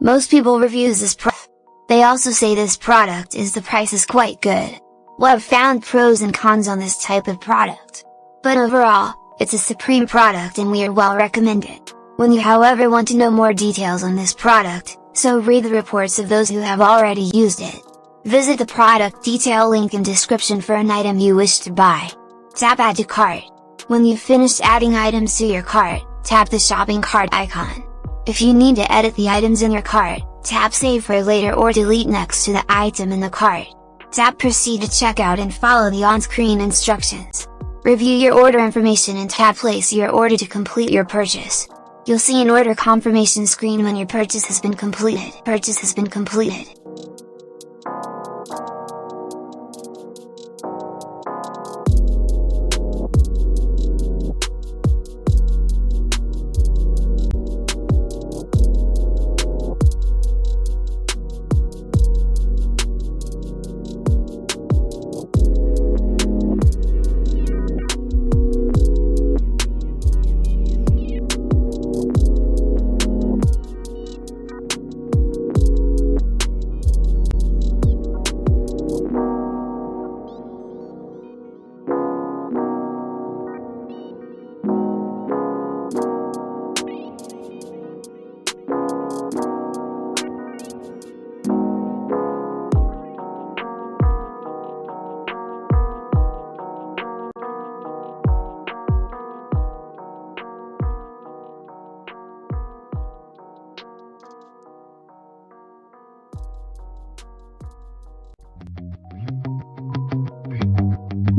Most people reviews this product. They also say this product is the price is quite good. Well, I've found pros and cons on this type of product. But overall, it's a supreme product and we are well recommend it. When you however want to know more details on this product, so read the reports of those who have already used it. Visit the product detail link in description for an item you wish to buy. Tap add to cart. When you've finished adding items to your cart, tap the shopping cart icon. If you need to edit the items in your cart, tap save for later or delete next to the item in the cart. Tap proceed to checkout and follow the on-screen instructions. Review your order information and tap place your order to complete your purchase. You'll see an order confirmation screen when your purchase has been completed.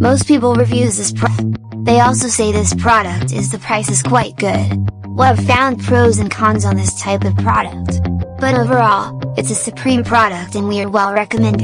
Most people reviews this product. They also say this product is the price is quite good. Well, I've found pros and cons on this type of product. But overall, it's a supreme product and we are well recommend it.